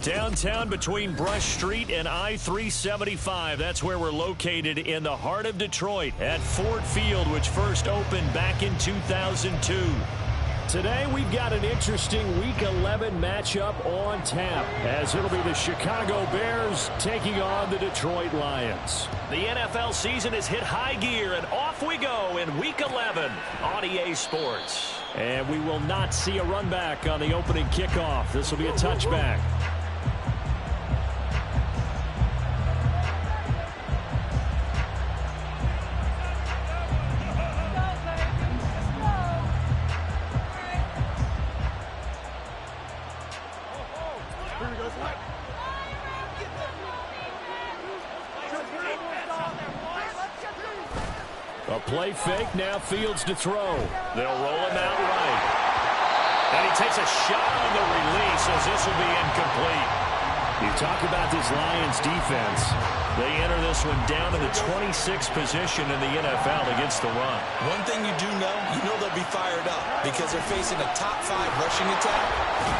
Downtown between Brush Street and I-375. That's where we're located in the heart of Detroit at Ford Field, which first opened back in 2002. Today we've got an interesting Week 11 matchup on tap, as it'll be the Chicago Bears taking on the Detroit Lions. The NFL season has hit high gear, and off we go in Week 11 on EA Sports. And we will not see a run back on the opening kickoff. This will be a touchback. A play fake, now Fields to throw. They'll roll him out right. And he takes a shot on the release as this will be incomplete. You talk about this Lions defense. They enter this one down in the 26th position in the NFL against the run. One thing you do know, they'll be fired up because they're facing a top 5 rushing attack.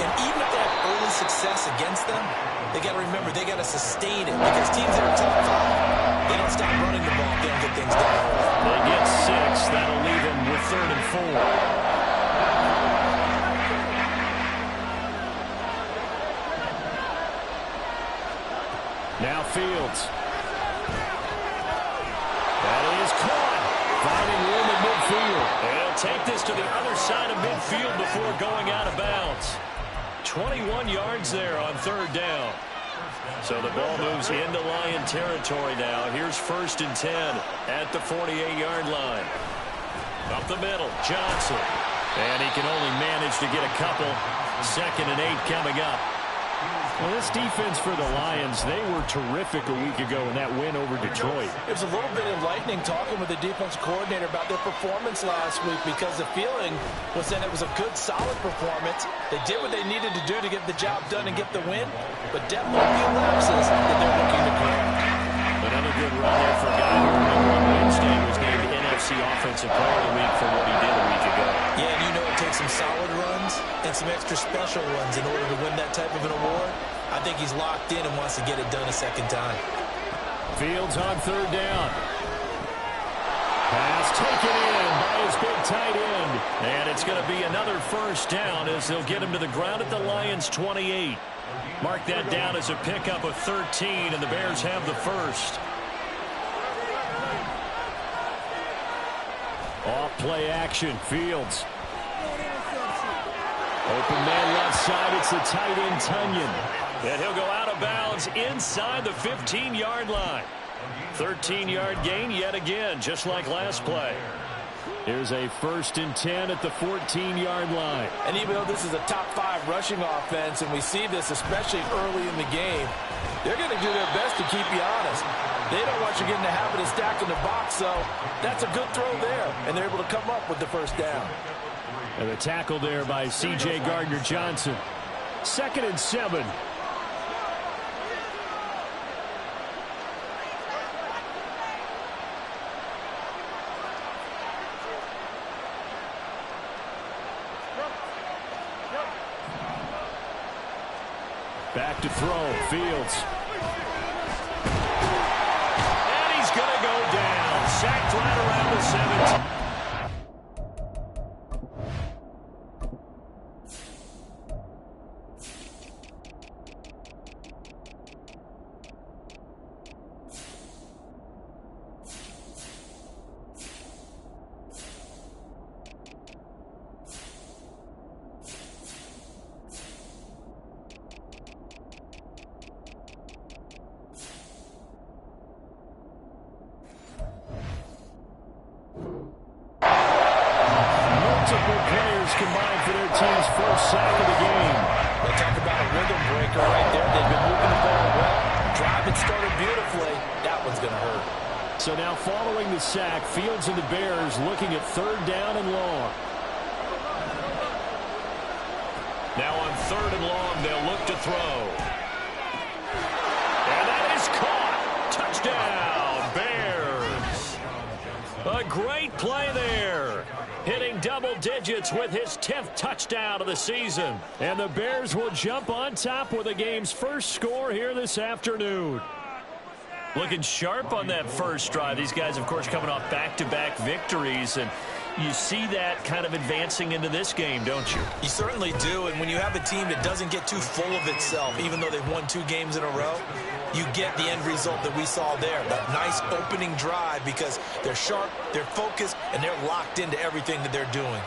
And even if they have early success against them, they got to remember they got to sustain it because teams that are top 5, they don't stop running the ball if they don't get things done. They get 6. That'll leave them with 3rd and 4. Now Fields. That is caught. Finding room at midfield. And he'll take this to the other side of midfield before going out of bounds. 21 yards there on 3rd down. So the ball moves into Lion territory now. Here's 1st and 10 at the 48-yard line. Up the middle, Johnson. And he can only manage to get a couple. 2nd and 8 coming up. Well, this defense for the Lions, they were terrific a week ago in that win over Detroit. It was a little bit enlightening talking with the defense coordinator about their performance last week because the feeling was that it was a good, solid performance. They did what they needed to do to get the job done and get the win, but definitely a few lapses that they're looking to correct. Another good run there for a guy who, remember, on Wednesday was named NFC Offensive Player of the Week for what he did a week ago. Yeah, and it takes some solid runs and some extra special ones in order to win that type of an award. I think he's locked in and wants to get it done a second time. Fields on 3rd down. Pass taken in by his big tight end. And it's going to be another 1st down as they'll get him to the ground at the Lions' 28. Mark that down as a pickup of 13, and the Bears have the 1st. Off play action, Fields. Open man left side, it's the tight end, Tunyon. And he'll go out of bounds inside the 15-yard line. 13-yard gain yet again, just like last play. Here's a 1st and 10 at the 14-yard line. And even though this is a top 5 rushing offense, and we see this especially early in the game, they're going to do their best to keep you honest. They don't want you getting the habit of stacking the box, so that's a good throw there. And they're able to come up with the 1st down. And the tackle there by C.J. Gardner-Johnson. 2nd and 7. Back to throw, Fields. And he's going to go down. Sacked right around the 17. Combined for their team's 1st sack of the game. They talk about a rhythm breaker right there. They've been moving the ball well. Drive it started beautifully. That one's going to hurt. So now following the sack, Fields and the Bears looking at 3rd down and long. Now on 3rd and long, they'll look to throw. And that is caught. Touchdown, Bears. A great play there. hitting double digits with his 10th touchdown of the season. And the Bears will jump on top with the game's first score here this afternoon. Looking sharp on that first drive. These guys, of course, coming off back-to-back victories, and you see that kind of advancing into this game, don't you? You certainly do, and when you have a team that doesn't get too full of itself, even though they've won 2 games in a row, you get the end result that we saw there, that nice opening drive, because they're sharp, they're focused, and they're locked into everything that they're doing.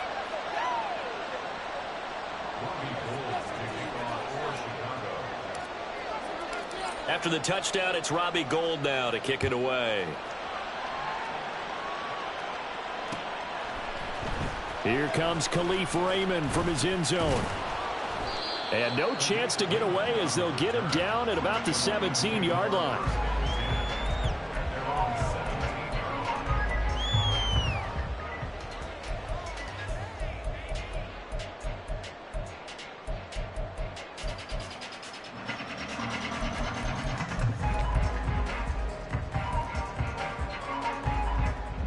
After the touchdown, it's Robbie Gould now to kick it away. Here comes Khalif Raymond from his end zone. And no chance to get away as they'll get him down at about the 17-yard line.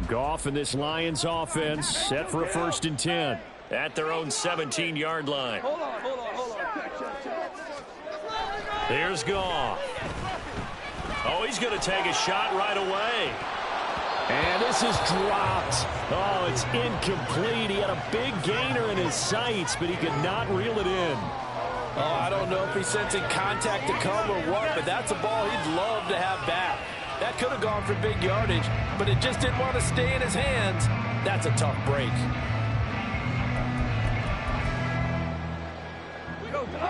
Goff and this Lions offense set for a 1st and 10 at their own 17-yard line. Hold on. Here's Goff. Oh, he's going to take a shot right away. And this is dropped. Oh, it's incomplete. He had a big gainer in his sights, but he could not reel it in. Oh, I don't know if he's sensing contact to come or what, but that's a ball he'd love to have back. That could have gone for big yardage, but it just didn't want to stay in his hands. That's a tough break.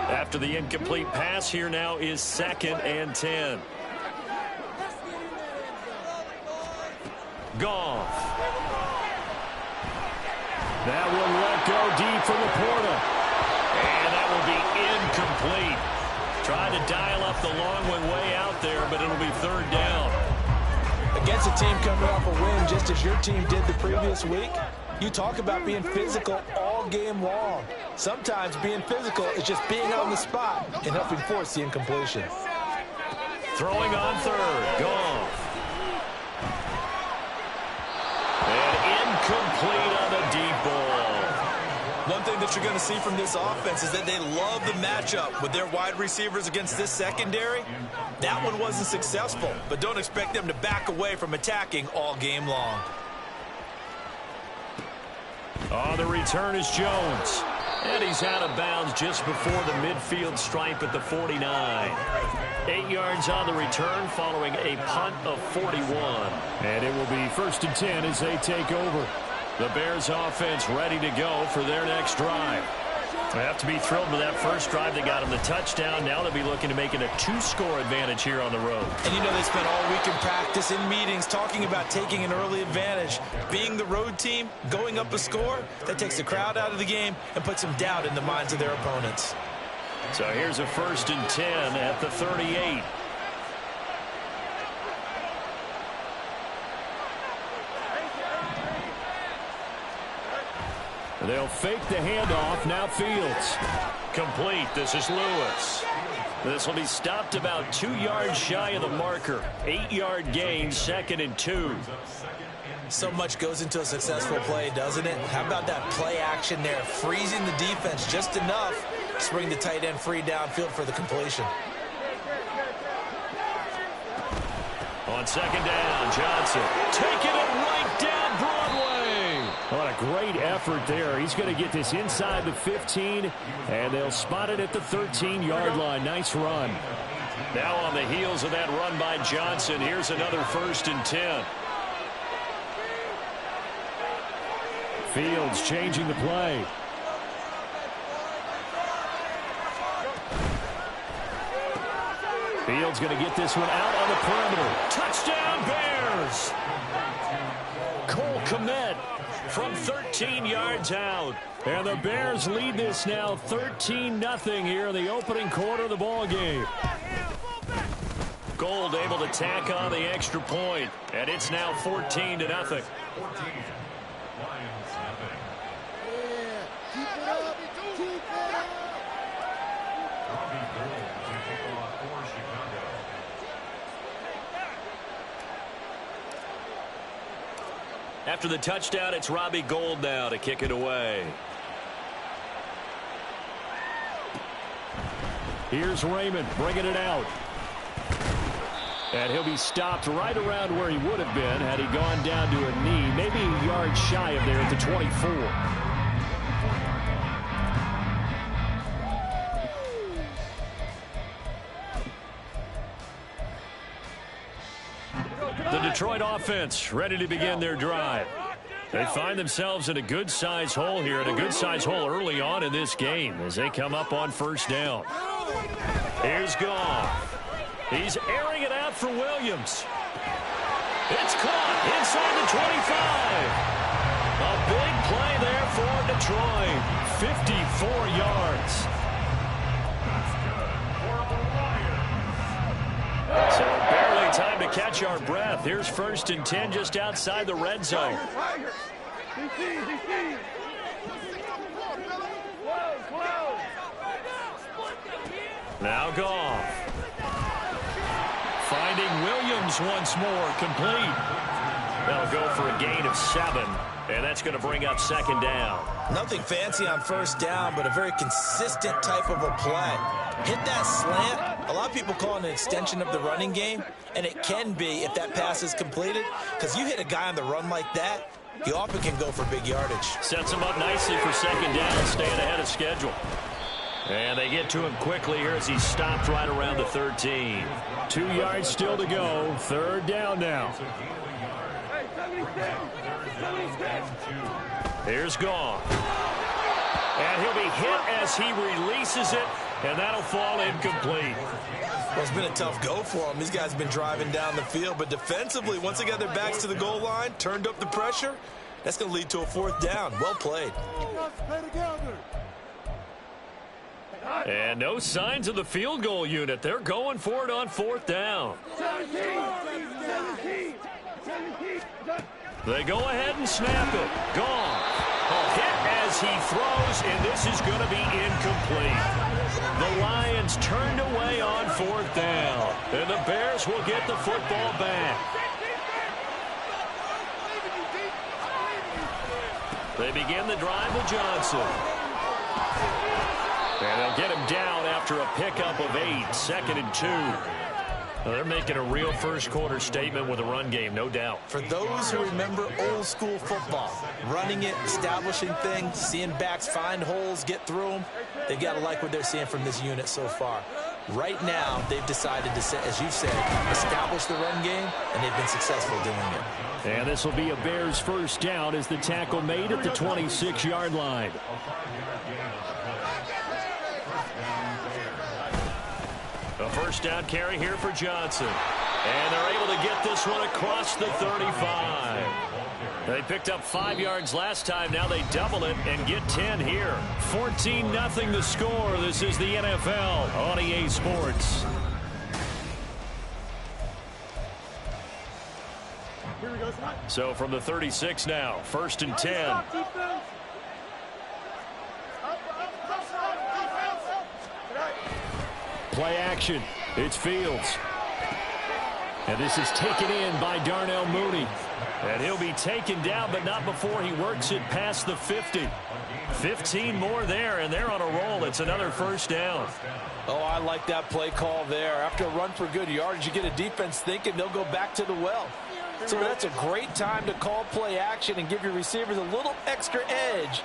After the incomplete pass, here now is 2nd and 10. Goff. That will let go deep from Laporta. And that will be incomplete. Trying to dial up the long one way out there, but it'll be 3rd down. Against a team coming off a win just as your team did the previous week, you talk about being physical all game long. Sometimes being physical is just being on the spot and helping force the incompletion. Throwing on 3rd. Goff. And incomplete on the deep ball. One thing that you're going to see from this offense is that they love the matchup with their wide receivers against this secondary. That one wasn't successful, but don't expect them to back away from attacking all game long. Oh, the return is Jones. And he's out of bounds just before the midfield stripe at the 49. 8 yards on the return following a punt of 41. And it will be 1st and 10 as they take over. The Bears offense ready to go for their next drive. They have to be thrilled with that first drive that got them the touchdown. Now they'll be looking to make it a 2-score advantage here on the road. And you know they spent all week in practice, in meetings, talking about taking an early advantage. Being the road team, going up a score, that takes the crowd out of the game and puts some doubt in the minds of their opponents. So here's a 1st and 10 at the 38. They'll fake the handoff. Now Fields. Complete. This is Lewis. This will be stopped about 2 yards shy of the marker. 8-yard gain, 2nd and 2. So much goes into a successful play, doesn't it? How about that play action there? Freezing the defense just enough to bring the tight end free downfield for the completion. On 2nd down, Johnson taking it right down Broadway. What a great effort there. He's going to get this inside the 15, and they'll spot it at the 13-yard line. Nice run. Now on the heels of that run by Johnson, here's another 1st and 10. Fields changing the play. Fields going to get this one out on the perimeter. Touchdown, Bears! Cole Kmet from 13 yards out. And the Bears lead this now 13-0 here in the opening quarter of the ball game. Gould able to tack on the extra point, and it's now 14-0. After the touchdown, it's Robbie Gould now to kick it away. Here's Raymond bringing it out. And he'll be stopped right around where he would have been had he gone down to a knee, maybe a yard shy of there at the 24. The Detroit offense ready to begin their drive. They find themselves in a good-sized hole here, and a good-sized hole early on in this game as they come up on first down. Here's Goff. He's airing it out for Williams. It's caught inside the 25. A big play there for Detroit. 54 yards. So barely time to catch our breath. Here's 1st and 10 just outside the red zone. Now Goff. Finding Williams once more, complete. That'll go for a gain of 7, and that's going to bring up 2nd down. Nothing fancy on 1st down, but a very consistent type of a play. Hit that slant. A lot of people call it an extension of the running game, and it can be if that pass is completed, because you hit a guy on the run like that, he often can go for big yardage. Sets him up nicely for 2nd down, staying ahead of schedule. And they get to him quickly here as he's stopped right around the 13. 2 yards still to go. 3rd down now. Here's Goff. And he'll be hit as he releases it, and that'll fall incomplete. Well, it's been a tough go for him. These guys have been driving down the field, but defensively, once they got their backs to the goal line, turned up the pressure, that's going to lead to a 4th down. Well played. And no signs of the field goal unit. They're going for it on 4th down. They go ahead and snap it. Gone. A hit as he throws, and this is going to be incomplete. The Lions turned away on 4th down, and the Bears will get the football back. They begin the drive with Johnson. And they'll get him down after a pickup of 8, 2nd and 2. Well, they're making a real first-quarter statement with a run game, no doubt. For those who remember old-school football, running it, establishing things, seeing backs find holes, get through them, they've got to like what they're seeing from this unit so far. Right now, they've decided to, as you said, establish the run game, and they've been successful doing it. And this will be a Bears 1st down as the tackle made at the 26-yard line. A 1st down carry here for Johnson. And they're able to get this one across the 35. They picked up 5 yards last time. Now they double it and get 10 here. 14-0 the score. This is the NFL on EA Sports. So from the 36 now, 1st and 10. Play action. It's Fields. And this is taken in by Darnell Mooney. And he'll be taken down, but not before he works it past the 50. 15 more there, and they're on a roll. It's another 1st down. Oh, I like that play call there. After a run for good yards, you get a defense thinking they'll go back to the well. So that's a great time to call play action and give your receivers a little extra edge.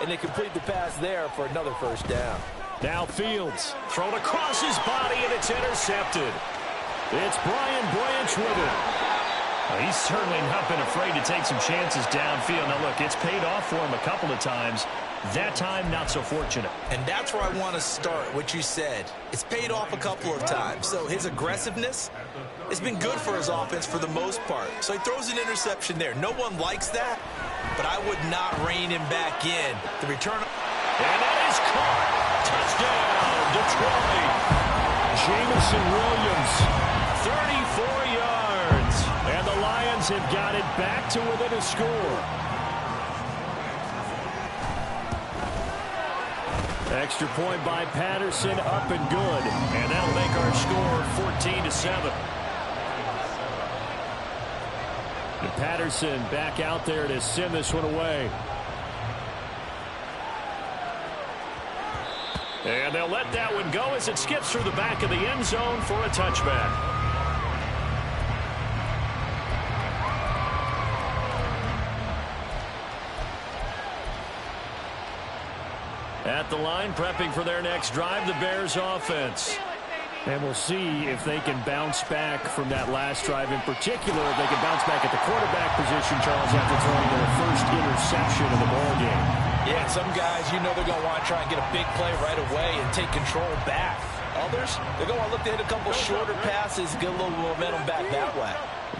And they complete the pass there for another 1st down. Now Fields thrown across his body, and it's intercepted. It's Brian Branch with it. He's certainly not been afraid to take some chances downfield. Now, look, it's paid off for him a couple of times. That time, not so fortunate. And that's where I want to start, what you said. It's paid off a couple of times. So his aggressiveness has been good for his offense for the most part. So he throws an interception there. No one likes that, but I would not rein him back in. The return. And that is caught. Touchdown, Detroit. Jamison Williams, 34 yards. And the Lions have got it back to within a score. Extra point by Patterson, up and good. And that'll make our score 14-7. And Patterson back out there to send this one away. And they'll let that one go as it skips through the back of the end zone for a touchback. At the line, prepping for their next drive, the Bears offense. And we'll see if they can bounce back from that last drive in particular. If they can bounce back at the quarterback position, Charles, after throwing their first interception of the ballgame. Yeah, some guys, you know they're going to want to try and get a big play right away and take control back. Others, they're going to want to look to hit a couple shorter passes, get a little momentum back that way.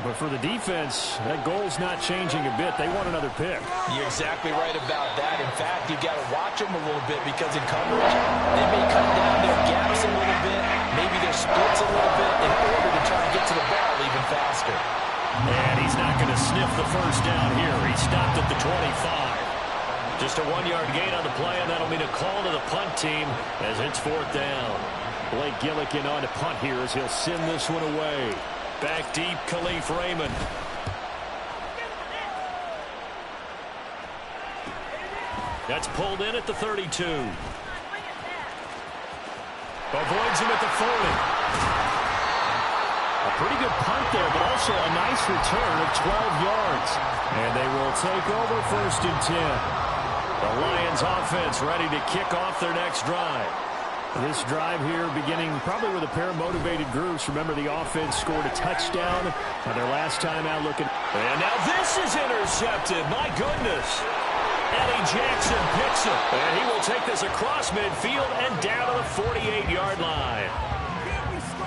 But for the defense, that goal's not changing a bit. They want another pick. You're exactly right about that. In fact, you've got to watch them a little bit because in coverage, they may cut down their gaps a little bit, maybe their splits a little bit in order to try and get to the ball even faster. And he's not going to sniff the first down here. He stopped at the 25. Just a 1-yard gain on the play, and that'll mean a call to the punt team as it's 4th down. Blake Gillikin on to punt here as he'll send this one away. Back deep, Khalif Raymond. That's pulled in at the 32. Avoids him at the 40. A pretty good punt there, but also a nice return of 12 yards. And they will take over 1st and 10. The Lions offense ready to kick off their next drive. This drive here beginning probably with a pair of motivated groups. Remember, the offense scored a touchdown their last time out looking. And now this is intercepted. My goodness. Eddie Jackson picks it. And he will take this across midfield and down to the 48-yard line.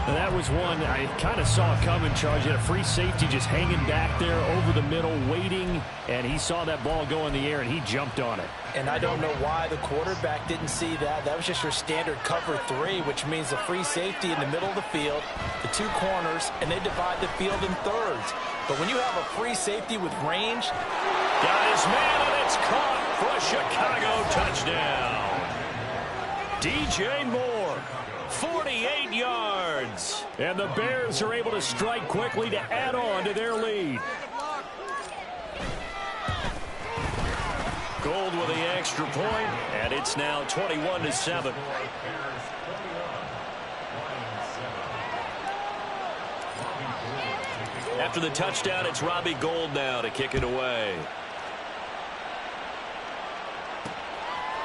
And that was one I kind of saw coming, Charles. You had a free safety just hanging back there over the middle, waiting, and he saw that ball go in the air, and he jumped on it. And I don't know why the quarterback didn't see that. That was just your standard cover 3, which means a free safety in the middle of the field, the 2 corners, and they divide the field in thirds. But when you have a free safety with range, got his man, and it's caught for a Chicago touchdown. DJ Moore. 48 yards. And the Bears are able to strike quickly to add on to their lead. Gold with the extra point, and it's now 21-7. After the touchdown, it's Robbie Gould now to kick it away.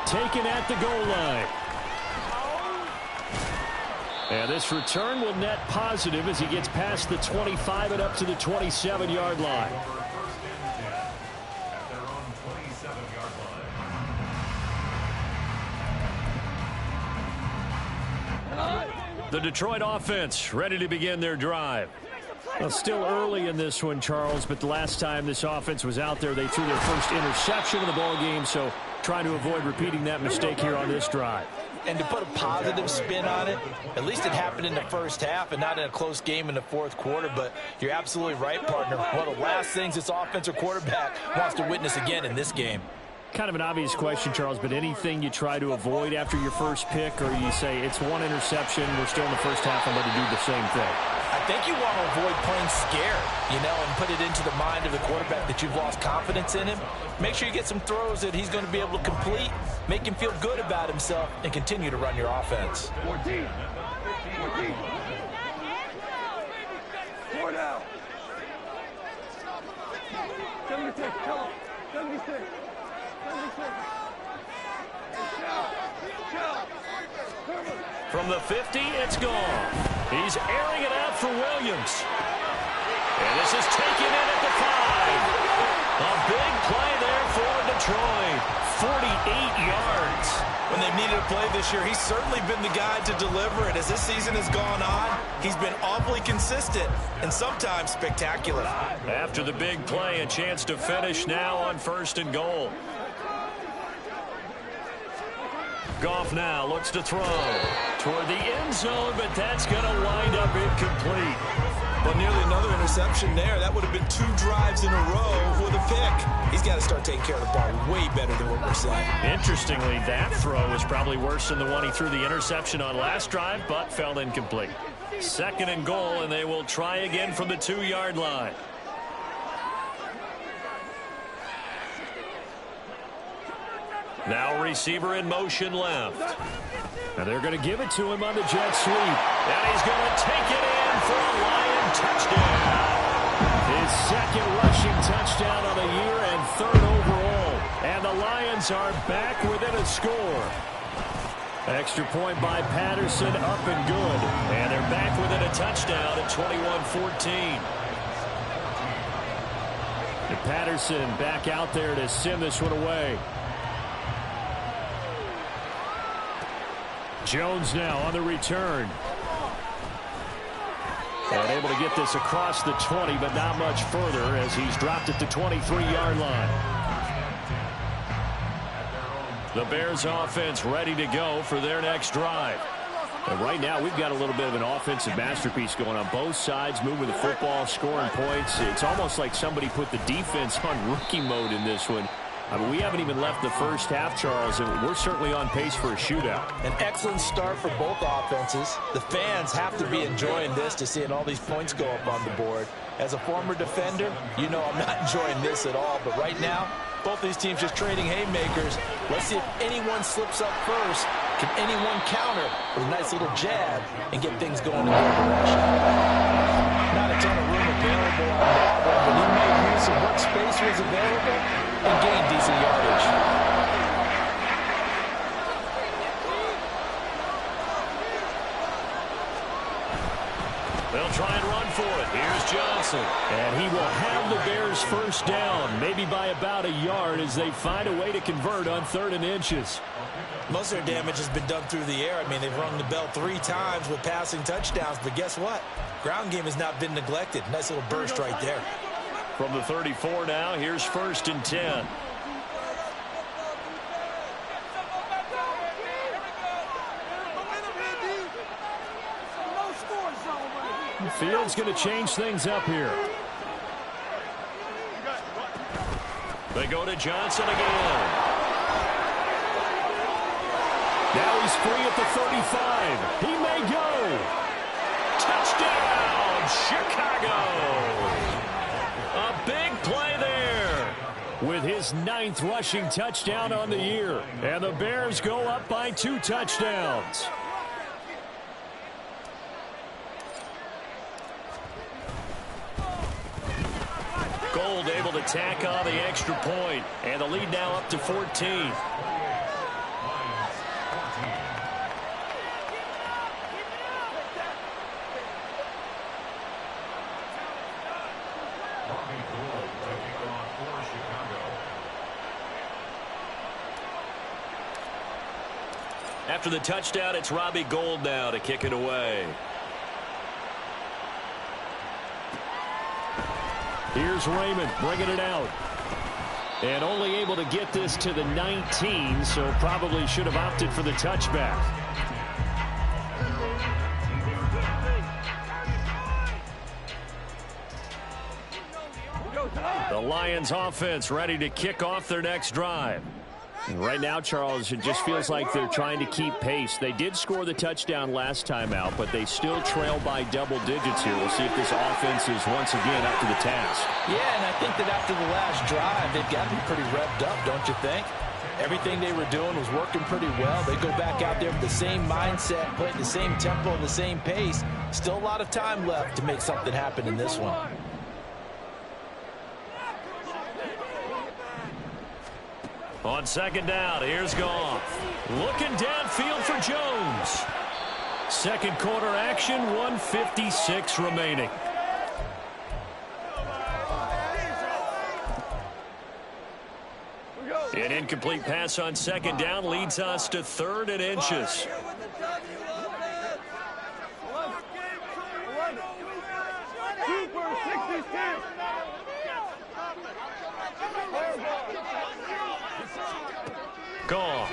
Taken at the goal line. And this return will net positive as he gets past the 25 and up to the 27-yard line. The Detroit offense ready to begin their drive. Well, still early in this one, Charles, but the last time this offense was out there, they threw their first interception of the ball game, so trying to avoid repeating that mistake here on this drive. And to put a positive spin on it, at least it happened in the first half and not in a close game in the 4th quarter. But you're absolutely right, partner. One of the last things this offensive quarterback wants to witness again in this game. Kind of an obvious question, Charles, but anything you try to avoid after your first pick, or you say it's one interception, we're still in the first half, I'm going to do the same thing? I think you want to avoid playing scared, and put it into the mind of the quarterback that you've lost confidence in him. Make sure you get some throws that he's going to be able to complete, make him feel good about himself, and continue to run your offense. 14. 4 down. 76, come on. 76. 76. From the 50, it's gone. He's airing it out for Williams. And this is taken in at the 5. A big play there for Detroit. 48 yards. When they've needed a play this year, he's certainly been the guy to deliver it. As this season has gone on, he's been awfully consistent and sometimes spectacular. After the big play, a chance to finish now on 1st and goal. Goff now looks to throw toward the end zone, but that's going to wind up incomplete. Well, nearly another interception there. That would have been 2 drives in a row with a pick. He's got to start taking care of the ball way better than what we're seeing. Interestingly, that throw was probably worse than the one he threw the interception on last drive, but fell incomplete. 2nd and goal, and they will try again from the 2-yard line. Now receiver in motion left. And they're going to give it to him on the jet sweep. And he's going to take it in for a Lion touchdown. His second rushing touchdown of the year and third overall. And the Lions are back within a score. Extra point by Patterson, up and good. And they're back within a touchdown at 21-14. And Patterson back out there to send this one away. Jones now on the return. And able to get this across the 20, but not much further as he's dropped it to 23-yard line. The Bears offense ready to go for their next drive. And right now we've got a little bit of an offensive masterpiece going on both sides, moving the football, scoring points. It's almost like somebody put the defense on rookie mode in this one. I mean, we haven't even left the first half, Charles, and we're certainly on pace for a shootout. An excellent start for both offenses. The fans have to be enjoying this to seeing all these points go up on the board. As a former defender, you know I'm not enjoying this at all. But right now, both these teams just trading haymakers. Let's see if anyone slips up first. Can anyone counter with a nice little jab and get things going in their direction? Not a ton of room available on that one, but he made use of what space was available and gained decent yardage. They'll try and run for it. Here's Johnson. And he will have the Bears first down, maybe by about a yard as they find a way to convert on 3rd and inches. Most of their damage has been done through the air. I mean, they've rung the bell 3 times with passing touchdowns, but guess what? Ground game has not been neglected. Nice little burst right there. From the 34 now, here's 1st and 10. Field's going to change things up here. They go to Johnson again. Now he's free at the 35. He may go. Touchdown, Chicago. A big play there with his 9th rushing touchdown on the year. And the Bears go up by 2 touchdowns. Gold able to tack on the extra point, and the lead now up to 14. After the touchdown, it's Robbie Gould now to kick it away. Here's Raymond bringing it out. And only able to get this to the 19, so probably should have opted for the touchback. The Lions offense ready to kick off their next drive. And right now, Charles, it just feels like they're trying to keep pace. They did score the touchdown last time out, but they still trail by double digits here. We'll see if this offense is once again up to the task. Yeah, and I think that after the last drive, they've got to be pretty revved up, don't you think? Everything they were doing was working pretty well. They go back out there with the same mindset, playing the same tempo and the same pace. Still a lot of time left to make something happen in this one. On 2nd down, here's Goff. Looking downfield for Jones. 2nd quarter action, 1:56 remaining. An incomplete pass on 2nd down leads us to 3rd and inches. Goff.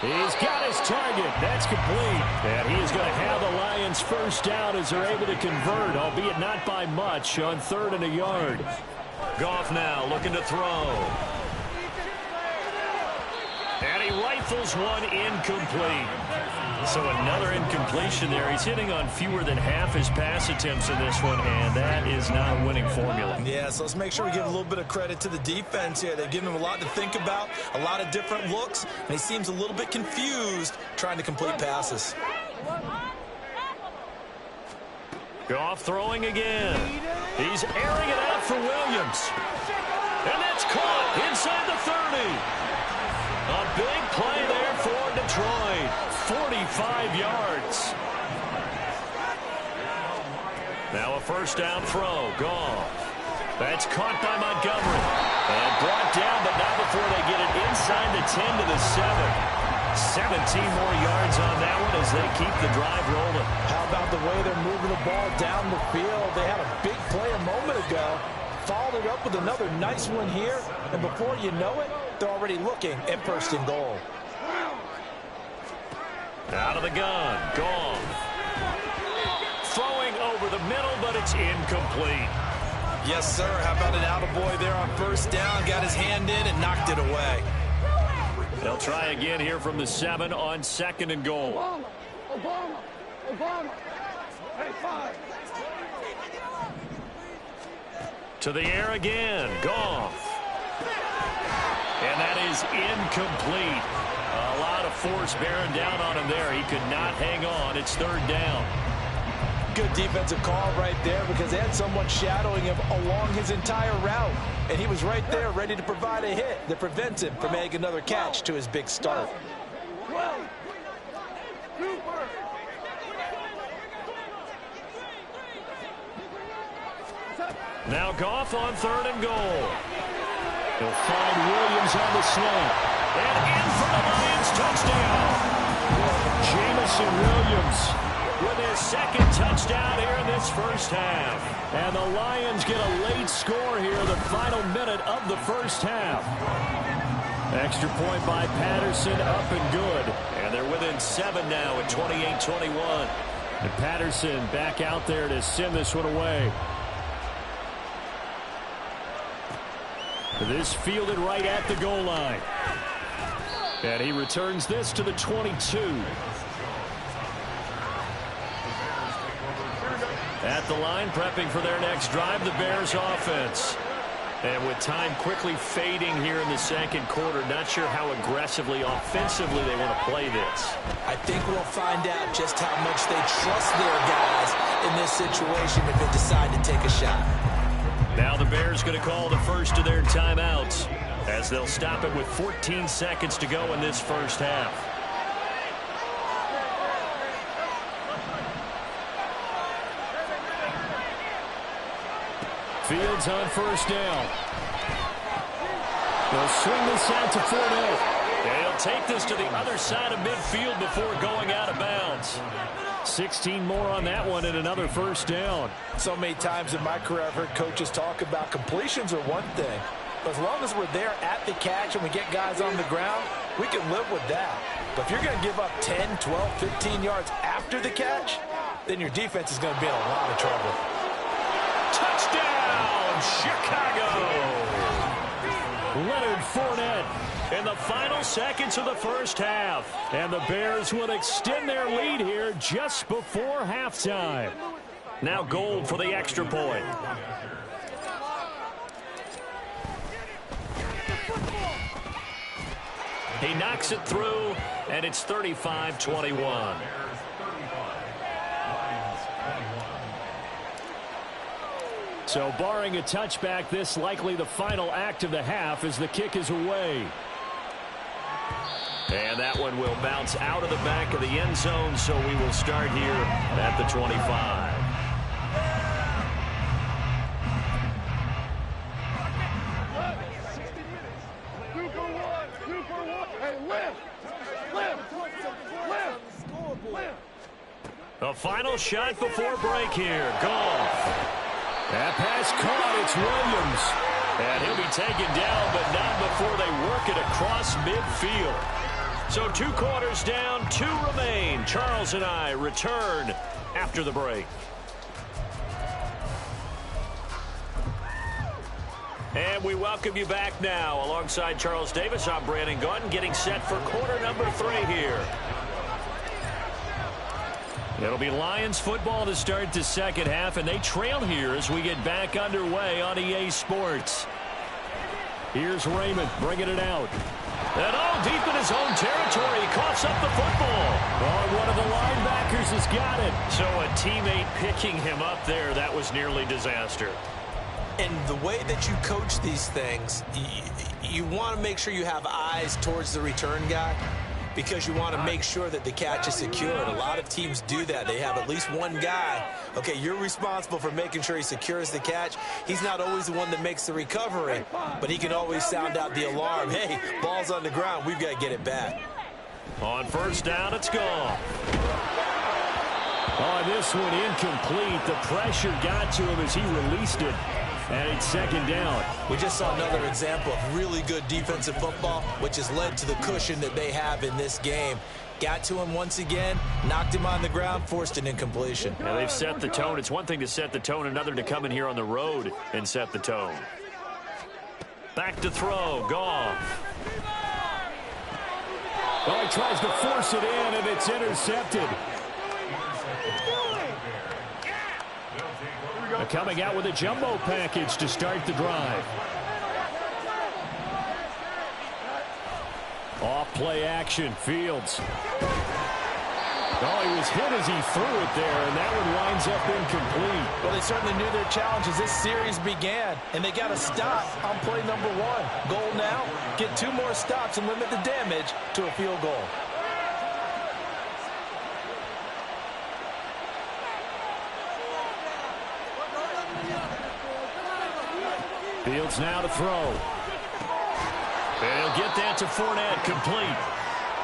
He's got his target. That's complete. And he is going to have the Lions first down as they're able to convert, albeit not by much, on 3rd and a yard. Goff now looking to throw. And he rifles one incomplete. So another incompletion there. He's hitting on fewer than half his pass attempts in this one, and that is not a winning formula. Yeah, so let's make sure we give a little bit of credit to the defense here. They've given him a lot to think about, a lot of different looks, and he seems a little bit confused trying to complete passes. Goff throwing again. He's airing it out for Williams. And that's caught inside the 30. A big play there for Detroit. 45 yards. Now a first down throw. Goff. That's caught by Montgomery. And brought down, but not before they get it inside the 10 to the 7. 17 more yards on that one as they keep the drive rolling. How about the way they're moving the ball down the field? They had a big play a moment ago. Followed it up with another nice one here. And before you know it, they're already looking at first and goal. Out of the gun. Gone. Throwing over the middle, but it's incomplete. Yes, sir. How about an attaboy there on first down? Got his hand in and knocked it away. They'll try again here from the 7 on second and goal. Obama. Hey, 5. To the air again. Goff. And that is incomplete. A lot of force bearing down on him there. He could not hang on. It's third down. Good defensive call right there because they had someone shadowing him along his entire route. And he was right there ready to provide a hit that prevents him from making another catch to his big start. Now Goff on third and goal. He'll find Williams on the slant. And in for the Lions touchdown. Jamison Williams with his second touchdown here in this first half. And the Lions get a late score here, the final minute of the first half. Extra point by Patterson, up and good. And they're within 7 now at 28-21. And Patterson back out there to send this one away. This fielded right at the goal line. And he returns this to the 22. At the line, prepping for their next drive, the Bears offense. And with time quickly fading here in the second quarter, not sure how aggressively, offensively they want to play this. I think we'll find out just how much they trust their guys in this situation if they decide to take a shot. Now the Bears going to call the first of their timeouts as they'll stop it with 14 seconds to go in this first half. Fields on first down. They'll swing this out to Fournette. They'll take this to the other side of midfield before going out of bounds. 16 more on that one and another first down. So many times in my career I've heard coaches talk about completions are one thing. But as long as we're there at the catch and we get guys on the ground, we can live with that. But if you're going to give up 10, 12, 15 yards after the catch, then your defense is going to be in a lot of trouble. Touchdown, Chicago! Leonard Fournette in the final seconds of the first half. And the Bears will extend their lead here just before halftime. Now Gold for the extra point. He knocks it through, and it's 35-21. So barring a touchback, this likely the final act of the half as the kick is away. And that one will bounce out of the back of the end zone, so we will start here at the 25. The final shot before break here. Goff. That pass caught. It's Williams. And he'll be taken down, but not before they work it across midfield. So 2 quarters down, 2 remain. Charles and I return after the break. And we welcome you back now. Alongside Charles Davis, I'm Brandon Gaudin, getting set for quarter number 3 here. It'll be Lions football to start the second half, and they trail here as we get back underway on EA Sports. Here's Raymond bringing it out. And deep in his own territory, he coughs up the football. One of the linebackers has got it. So a teammate picking him up there, that was nearly disaster. And the way that you coach these things, you want to make sure you have eyes towards the return guy, because you want to make sure that the catch is secured. A lot of teams do that. They have at least one guy. Okay, you're responsible for making sure he secures the catch. He's not always the one that makes the recovery, but he can always sound out the alarm. Hey, ball's on the ground. We've got to get it back. On first down, it's gone. This one incomplete. The pressure got to him as he released it. And it's second down. We just saw another example of really good defensive football, which has led to the cushion that they have in this game. Got to him once again, knocked him on the ground, forced an incompletion. Now they've set the tone. It's one thing to set the tone, another to come in here on the road and set the tone. Back to throw. Goff. He tries to force it in, and it's intercepted. Coming out with a jumbo package to start the drive. Off play action, Fields. He was hit as he threw it there, and that one winds up incomplete. Well, they certainly knew their challenge as this series began, and they got a stop on play number 1. Goal now, get 2 more stops and limit the damage to a field goal. Fields now to throw. And he'll get that to Fournette, complete.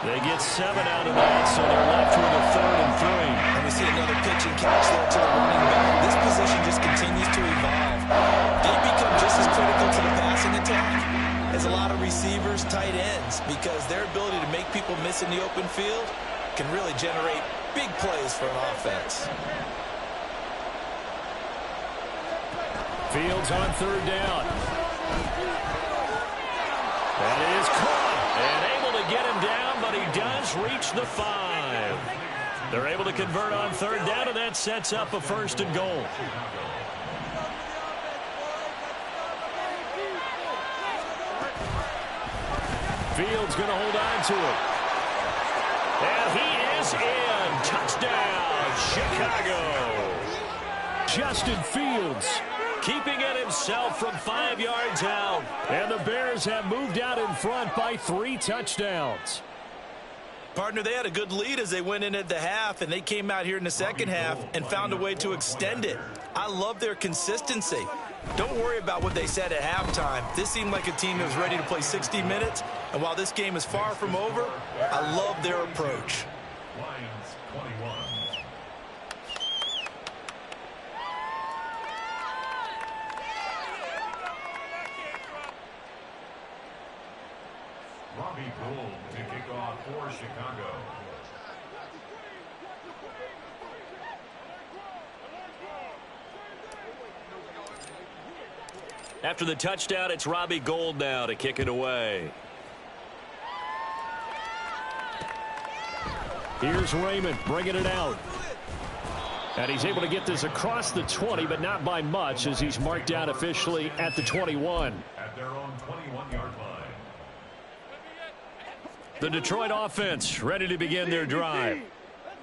They get 7 out of that, so they're left with a 3rd and 3. And we see another pitch and catch there to the running back. This position just continues to evolve. They become just as critical to the passing attack as a lot of receivers, tight ends, because their ability to make people miss in the open field can really generate big plays for an offense. Fields on 3rd down. That is caught and able to get him down, but he does reach the 5. They're able to convert on 3rd down, and that sets up a 1st and goal. Fields going to hold on to it. And he is in. Touchdown, Chicago. Justin Fields keeping it himself from 5 yards out. And the Bears have moved out in front by 3 touchdowns. Partner, they had a good lead as they went in at the half, and they came out here in the second half and found a way to extend it. I love their consistency. Don't worry about what they said at halftime. This seemed like a team that was ready to play 60 minutes, and while this game is far from over, I love their approach. Lions 21. Robbie Gould to kick off for Chicago. After the touchdown, it's Robbie Gould now to kick it away. Here's Raymond bringing it out. And he's able to get this across the 20, but not by much, as he's marked out officially at the 21. At their own 21-yard line. The Detroit offense ready to begin their drive.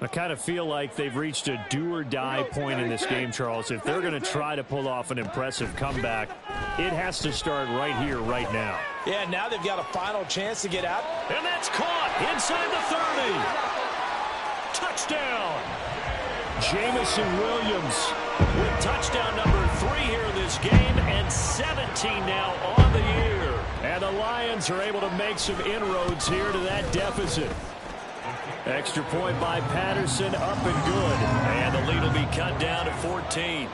I kind of feel like they've reached a do-or-die point in this game, Charles. If they're going to try to pull off an impressive comeback, it has to start right here, right now. Yeah, now they've got a final chance to get out. And that's caught inside the 30. Touchdown. Jamison Williams With touchdown number 3 here in this game, and 17 now on the year. And the Lions are able to make some inroads here to that deficit. Extra point by Patterson, up and good. And the lead will be cut down to 14.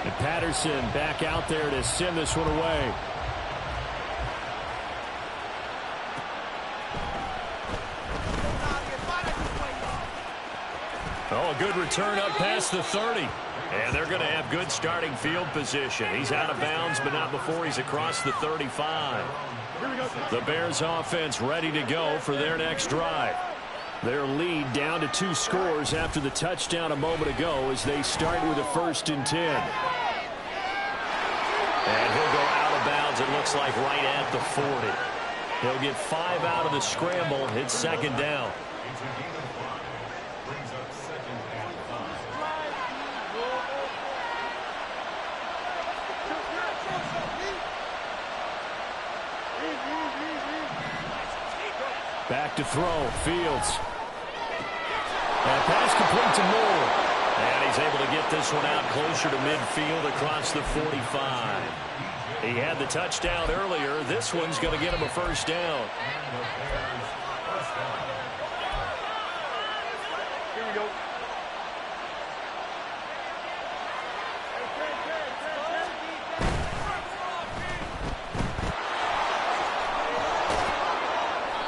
And Patterson back out there to send this one away. Oh, a good return up past the 30. And they're going to have good starting field position. He's out of bounds, but not before he's across the 35. The Bears offense ready to go for their next drive. Their lead down to 2 scores after the touchdown a moment ago as they start with a 1st and 10. And he'll go out of bounds, it looks like, right at the 40. He'll get 5 out of the scramble. It's 2nd down. Back to throw. Fields. And pass complete to Moore. And he's able to get this one out closer to midfield across the 45. He had the touchdown earlier. This one's going to get him a 1st down. Here we go.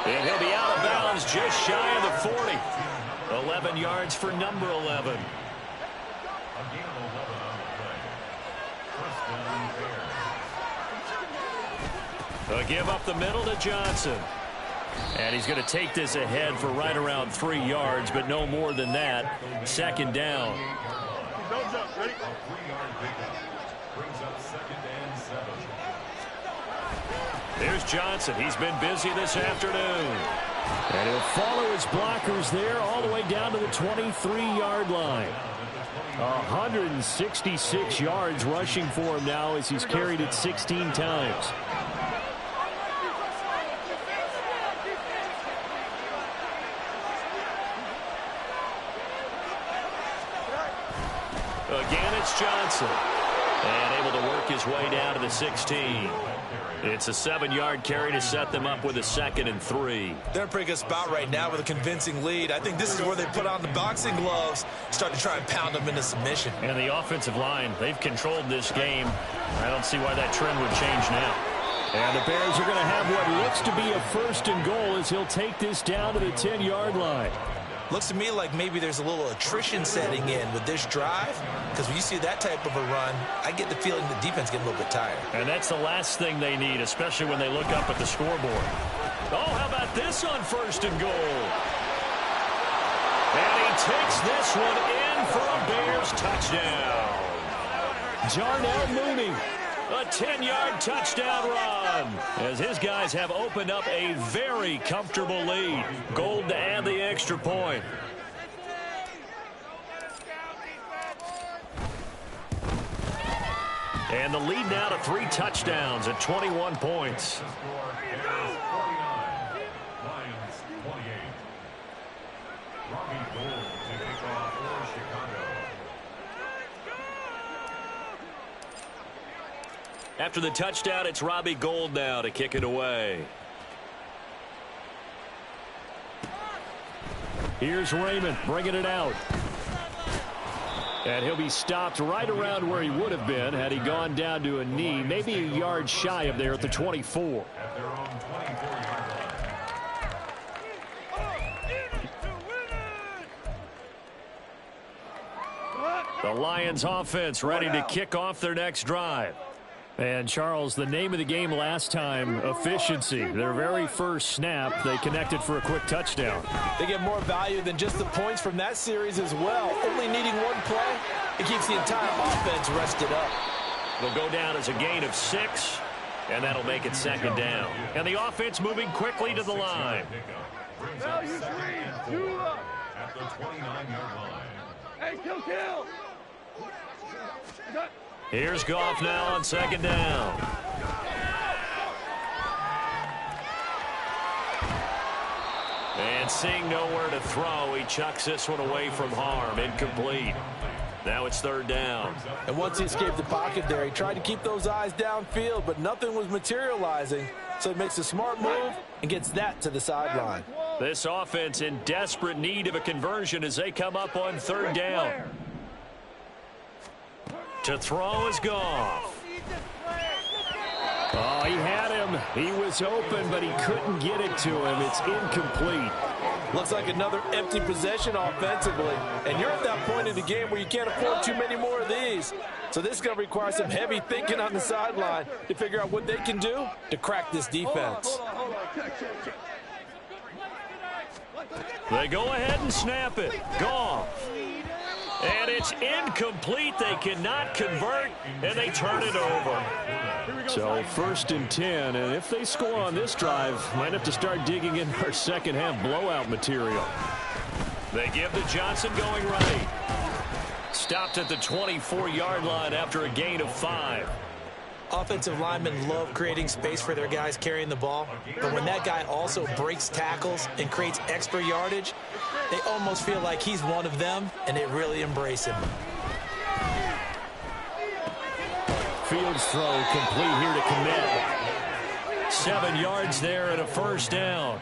And he'll be out of bounds just shy of the 40. 11 yards for number 11. A give up the middle to Johnson. And he's going to take this ahead for right around 3 yards, but no more than that. 2nd down. Ready? There's Johnson. He's been busy this afternoon. And he'll follow his blockers there all the way down to the 23-yard line. 166 yards rushing for him now as he's carried it 16 times. Again, it's Johnson. And able to work his way down to the 16. It's a 7-yard carry to set them up with a 2nd and 3. They're in a pretty good spot right now with a convincing lead. I think this is where they put on the boxing gloves, start to try and pound them into submission. And the offensive line, they've controlled this game. I don't see why that trend would change now. And the Bears are going to have what looks to be a 1st and goal as he'll take this down to the 10-yard line. Looks to me like maybe there's a little attrition setting in with this drive, because when you see that type of a run, I get the feeling the defense getting a little bit tired. And that's the last thing they need, especially when they look up at the scoreboard. Oh, how about this on 1st and goal? And he takes this one in for a Bears touchdown. Jarnell Mooney. A 10-yard touchdown run as his guys have opened up a very comfortable lead. Gold to add the extra point. And the lead now to 3 touchdowns at 21 points. After the touchdown, it's Robbie Gould now to kick it away. Here's Raymond bringing it out. And he'll be stopped right around where he would have been had he gone down to a knee, maybe a yard shy of there at the 24. The Lions offense ready to kick off their next drive. And, Charles, the name of the game last time, efficiency. Their very first snap, they connected for a quick touchdown. They get more value than just the points from that series as well. Only needing one play, it keeps the entire offense rested up. They'll go down as a gain of 6, and that'll make it 2nd down. And the offense moving quickly to the line. Value 3, 2 up. At the 29-yard line. Hey, kill. Here's Goff now on 2nd down. And seeing nowhere to throw, he chucks this one away from harm. Incomplete. Now it's 3rd down. And once he escaped the pocket there, he tried to keep those eyes downfield, but nothing was materializing. So he makes a smart move and gets that to the sideline. This offense in desperate need of a conversion as they come up on 3rd down. To throw is Goff. Oh, he had him. He was open, but he couldn't get it to him. It's incomplete. Looks like another empty possession offensively. And you're at that point in the game where you can't afford too many more of these. So this is going to require some heavy thinking on the sideline to figure out what they can do to crack this defense. Hold on. Check. They go ahead and snap it. Goff. And it's incomplete. They cannot convert, and they turn it over. So 1st and 10, and if they score on this drive, might have to start digging in our second half blowout material. They give to Johnson going right. Stopped at the 24-yard line after a gain of 5. Offensive linemen love creating space for their guys carrying the ball, but when that guy also breaks tackles and creates extra yardage, they almost feel like he's one of them, and they really embrace him. Fields throw complete here to commit. 7 yards there and a first down.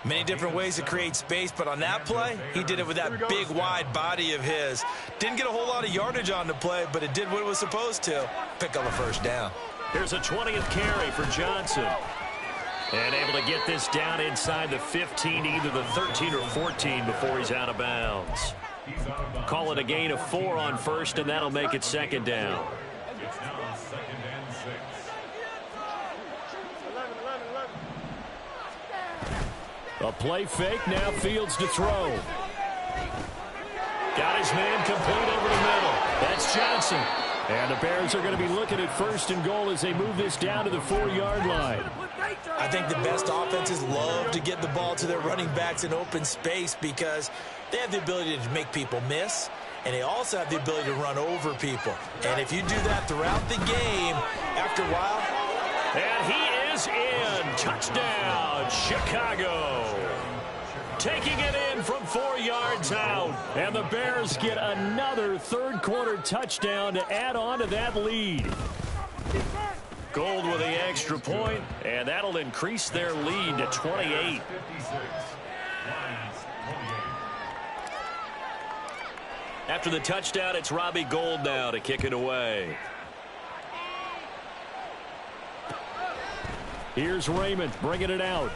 Many different ways to create space, but on that play, he did it with that big, wide body of his. Didn't get a whole lot of yardage on the play, but it did what it was supposed to. Pick up a first down. Here's a 20th carry for Johnson. And able to get this down inside the 15, either the 13 or 14 before he's out of bounds. Call it a gain of 4 on first, and that'll make it second down. It's now 2nd and 6. A play fake, now Fields to throw. Got his man complete over the middle. That's Johnson. And the Bears are going to be looking at 1st and goal as they move this down to the 4-yard line. I think the best offenses love to get the ball to their running backs in open space because they have the ability to make people miss, and they also have the ability to run over people. And if you do that throughout the game, after a while... And he is in. Touchdown, Chicago. Taking it in from 4 yards out. And the Bears get another third-quarter touchdown to add on to that lead. Gold with the extra point, and that'll increase their lead to 28. 56. Lions 28. After the touchdown, it's Robbie Gould now to kick it away. Here's Raymond bringing it out.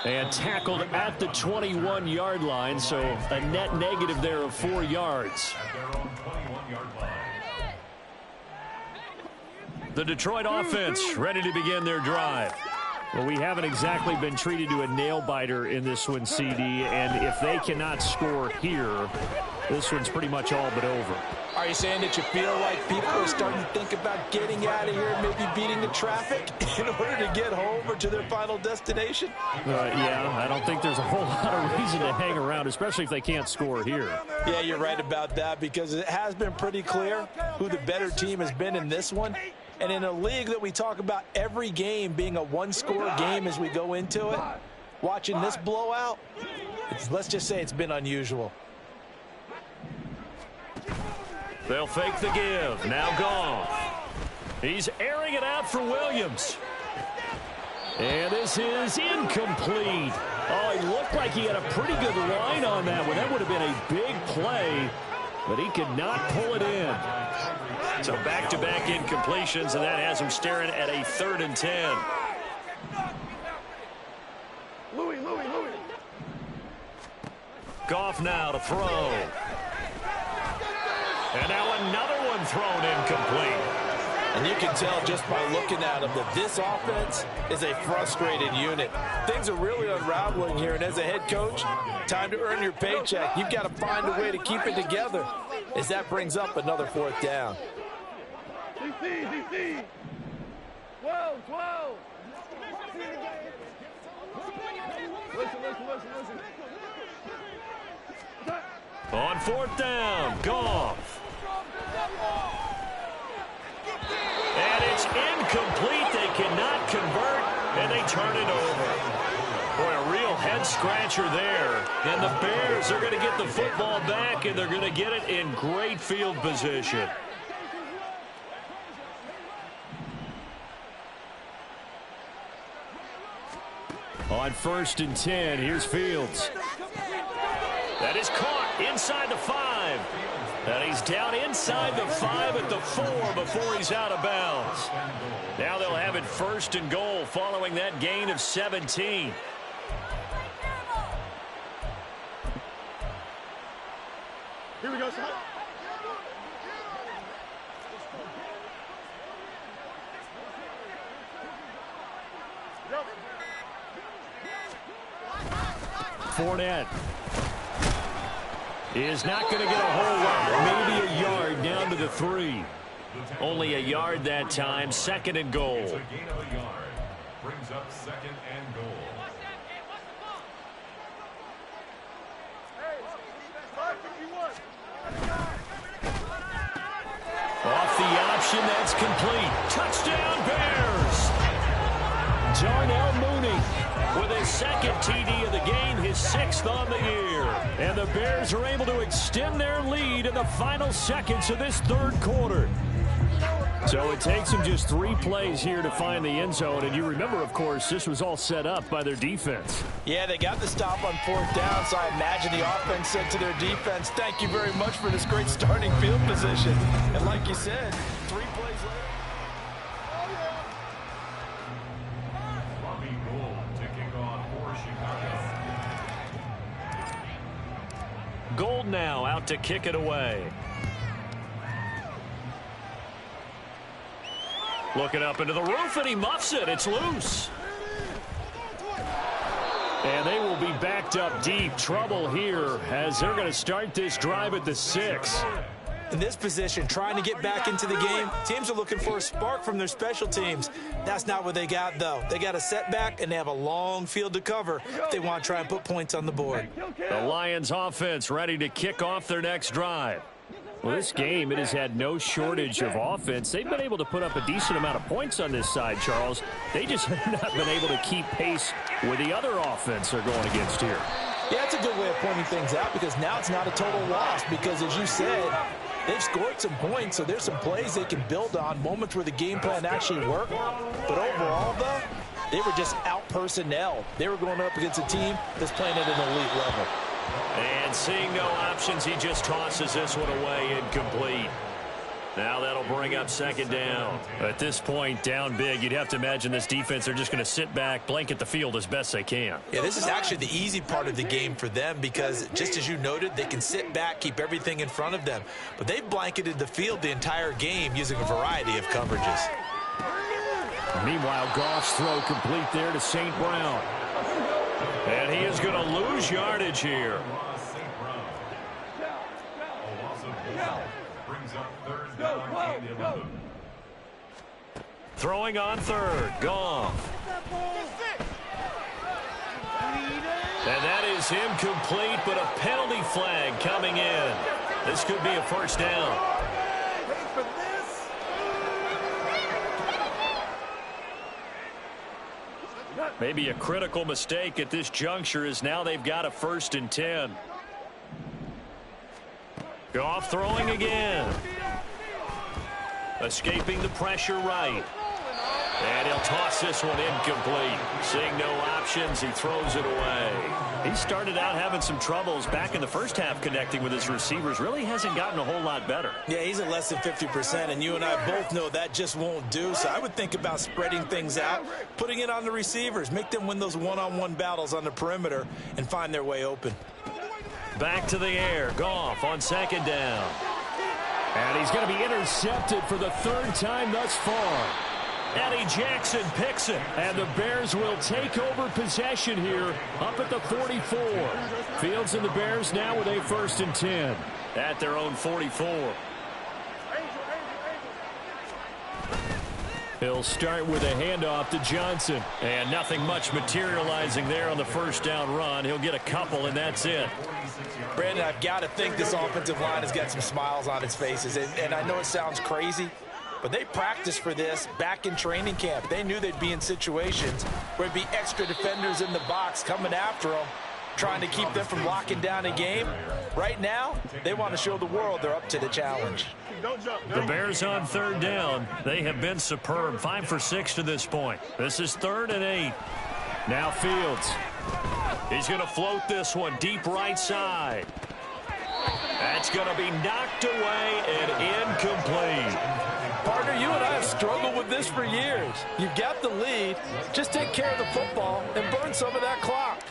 And tackled at the 21-yard line, so a net negative there of 4 yards. At their own 21-yard line. The Detroit offense ready to begin their drive. Well, we haven't exactly been treated to a nail-biter in this one, CD, and if they cannot score here, this one's pretty much all but over. Are you saying that you feel like people are starting to think about getting out of here, maybe beating the traffic in order to get home or to their final destination? Yeah, I don't think there's a whole lot of reason to hang around, especially if they can't score here. Yeah, you're right about that because it has been pretty clear who the better team has been in this one. And in a league that we talk about every game being a one-score game as we go into it, watching this blowout, let's just say it's been unusual. They'll fake the give. Now Goff. He's airing it out for Williams. And this is incomplete. Oh, he looked like he had a pretty good line on that one. That would have been a big play, but he could not pull it in. So back-to-back incompletions, and that has him staring at a 3rd and 10. Louis. Goff now to throw. And now another one thrown incomplete. And you can tell just by looking at him that this offense is a frustrated unit. Things are really unraveling here, and as a head coach, time to earn your paycheck. You've got to find a way to keep it together as that brings up another 4th down. DC. 12. Listen. On 4th down, Goff. And it's incomplete. They cannot convert, and they turn it over. Boy, a real head-scratcher there. And the Bears are going to get the football back, and they're going to get it in great field position. On 1st and 10, here's Fields. That is caught inside the 5. And he's down inside the 5 at the 4 before he's out of bounds. Now they'll have it 1st and goal following that gain of 17. Here we go, son. Fournette is not going to get a whole lot, maybe a yard down to the 3. Only a yard that time, 2nd and goal. It's a gain of a yard. Brings up 2nd and goal. Off the option, that's complete. Touchdown, Bears! Darnell Mooney with his 2nd TD of the game, his 6th on the year. And the Bears are able to extend their lead in the final seconds of this 3rd quarter. So it takes them just 3 plays here to find the end zone. And you remember, of course, this was all set up by their defense. Yeah, they got the stop on 4th down, so I imagine the offense said to their defense, thank you very much for this great starting field position. And like you said, 3 plays later. Robbie Gould to kick off for Chicago. Gold now out to kick it away. Looking up into the roof, and he muffs it. It's loose. And they will be backed up deep. Trouble here as they're going to start this drive at the 6. In this position, trying to get back into the game, teams are looking for a spark from their special teams. That's not what they got, though. They got a setback, and they have a long field to cover if they want to try and put points on the board. The Lions offense ready to kick off their next drive. Well, this game, it has had no shortage of offense. They've been able to put up a decent amount of points on this side, Charles. They just have not been able to keep pace with the other offense they're going against here. Yeah, it's a good way of pointing things out because now it's not a total loss because, as you said, they've scored some points, so there's some plays they can build on, moments where the game plan actually worked. But overall, though, they were just out-personnel. They were going up against a team that's playing at an elite level. And seeing no options, he just tosses this one away, incomplete. Now that'll bring up 2nd down. At this point, down big, you'd have to imagine this defense, they're just going to sit back, blanket the field as best they can. Yeah, this is actually the easy part of the game for them because, just as you noted, they can sit back, keep everything in front of them. But they've blanketed the field the entire game using a variety of coverages. Meanwhile, Goff's throw complete there to St. Brown. And he is going to lose yardage here. Throwing on 3rd, Goff. And that is incomplete, but a penalty flag coming in. This could be a 1st down. Maybe a critical mistake at this juncture as now they've got a 1st and 10. Goff throwing again. Escaping the pressure right. And he'll toss this one incomplete. Seeing no options, he throws it away. He started out having some troubles back in the first half connecting with his receivers. Really hasn't gotten a whole lot better. Yeah, he's at less than 50%, and you and I both know that just won't do. So I would think about spreading things out, putting it on the receivers, make them win those one-on-one battles on the perimeter, and find their way open. Back to the air. Goff on 2nd down. And he's going to be intercepted for the 3rd time thus far. Eddie Jackson picks it, and the Bears will take over possession here up at the 44. Fields and the Bears now with a 1st and 10 at their own 44. He'll start with a handoff to Johnson, and nothing much materializing there on the 1st down run. He'll get a couple, and that's it. Brandon, I've got to think this offensive line has got some smiles on its faces, and I know it sounds crazy, but they practiced for this back in training camp. They knew they'd be in situations where there'd be extra defenders in the box coming after them, trying to keep them from locking down a game. Right now, they want to show the world they're up to the challenge. The Bears on 3rd down. They have been superb. 5 for 6 to this point. This is 3rd and 8. Now Fields. He's going to float this one deep right side. That's going to be knocked away and incomplete. Partner, you and I have struggled with this for years. You've got the lead. Just take care of the football and burn some of that clock.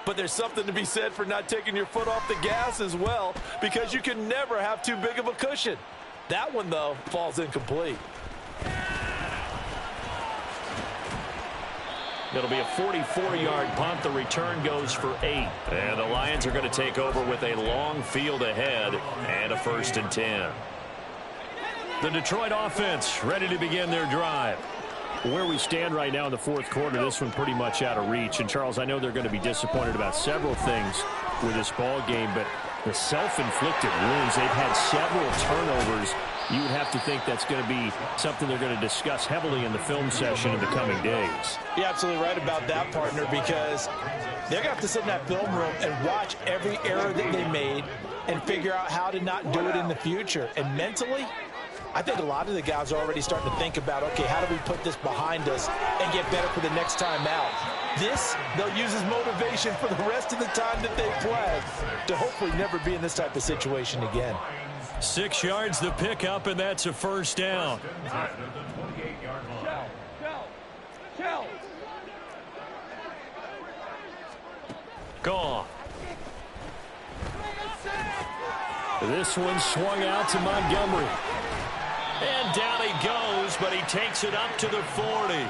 But there's something to be said for not taking your foot off the gas as well, because you can never have too big of a cushion. That one, though, falls incomplete. It'll be a 44-yard punt. The return goes for 8. And the Lions are going to take over with a long field ahead and a 1st and 10. The Detroit offense ready to begin their drive. Where we stand right now in the fourth quarter, this one pretty much out of reach. And, Charles, I know they're going to be disappointed about several things with this ball game, but the self-inflicted wounds, they've had several turnovers. You would have to think that's going to be something they're going to discuss heavily in the film session in the coming days. You're absolutely right about that, partner, because they're going to have to sit in that film room and watch every error that they made and figure out how to not do it in the future. And mentally, I think a lot of the guys are already starting to think about, okay, how do we put this behind us and get better for the next time out? This, they'll use as motivation for the rest of the time that they play to hopefully never be in this type of situation again. 6 yards the pickup, and that's a 1st down. Gone. This one swung out to Montgomery. And down he goes, but he takes it up to the 40.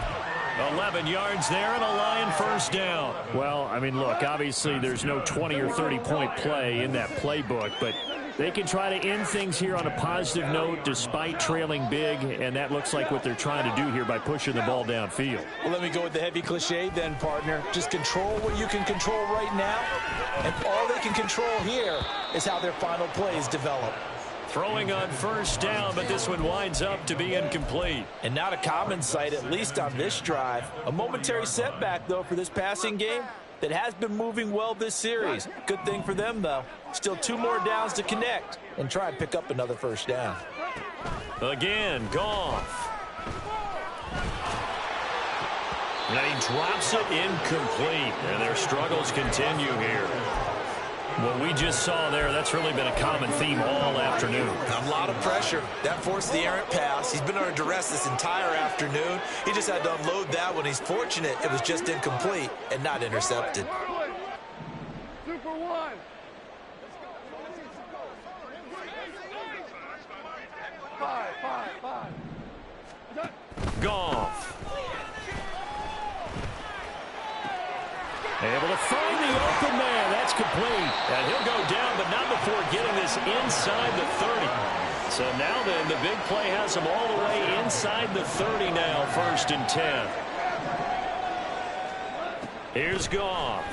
11 yards there and a Lion 1st down. Well, I mean, look, obviously there's no 20 or 30-point play in that playbook, but they can try to end things here on a positive note despite trailing big, and that looks like what they're trying to do here by pushing the ball downfield. Well, let me go with the heavy cliche then, partner. Just control what you can control right now, and all they can control here is how their final plays develop. Throwing on 1st down, but this one winds up to be incomplete. And not a common sight, at least on this drive. A momentary setback, though, for this passing game that has been moving well this series. Good thing for them, though. Still 2 more downs to connect and try and pick up another 1st down. Again, Goff. And he drops it incomplete, and their struggles continue here. What we just saw there, that's really been a common theme all afternoon. A lot of pressure. That forced the errant pass. He's been under duress this entire afternoon. He just had to unload that one. He's fortunate it was just incomplete and not intercepted. Super one. Five. Goff. Able to find the open man. That's complete. And he'll go down, but not before getting this inside the 30. So now then, the big play has him all the way inside the 30 now, 1st and 10. Here's Goff.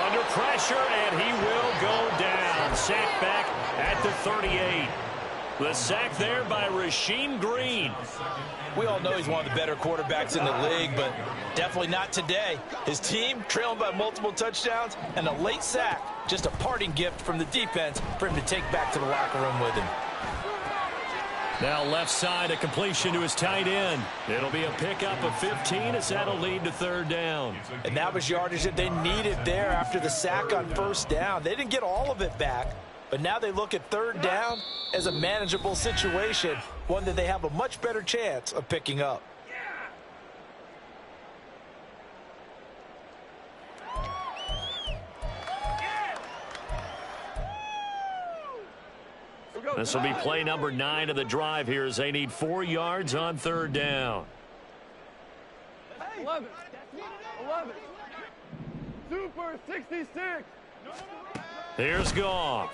Under pressure, and he will go down. Sacked back at the 38. The sack there by Rasheem Green. We all know he's one of the better quarterbacks in the league, but definitely not today. His team trailing by multiple touchdowns and a late sack. Just a parting gift from the defense for him to take back to the locker room with him. Now left side, a completion to his tight end. It'll be a pickup of 15 as that'll lead to 3rd down. And that was yardage that they needed there after the sack on 1st down. They didn't get all of it back, but now they look at 3rd down as a manageable situation, one that they have a much better chance of picking up. This will be play number 9 of the drive here as they need 4 yards on 3rd down. 11. Super 66. Here's Goff.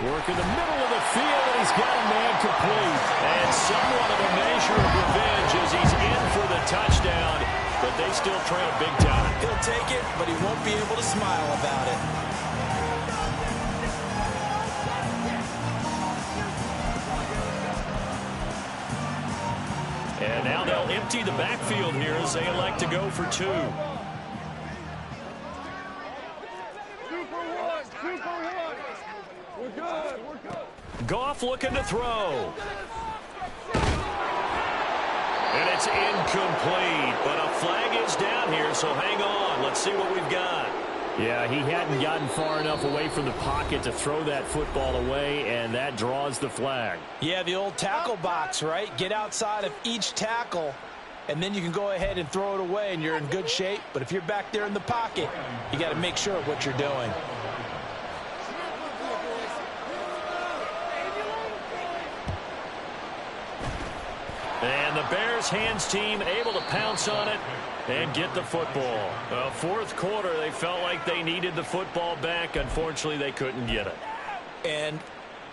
Working the middle of the field, and he's got a man complete. And somewhat of a measure of revenge as he's in for the touchdown, but they still trail big time. He'll take it, but he won't be able to smile about it. And now they'll empty the backfield here as they elect to go for 2. Super one. We're good. Goff looking to throw. And it's incomplete, but a flag is down here, so hang on. Let's see what we've got. Yeah, he hadn't gotten far enough away from the pocket to throw that football away, and that draws the flag. Yeah, the old tackle box, right? Get outside of each tackle, and then you can go ahead and throw it away, and you're in good shape. But if you're back there in the pocket, you got to make sure of what you're doing. And the Bears hands team able to pounce on it and get the football. Fourth quarter, they felt like they needed the football back. Unfortunately, they couldn't get it. And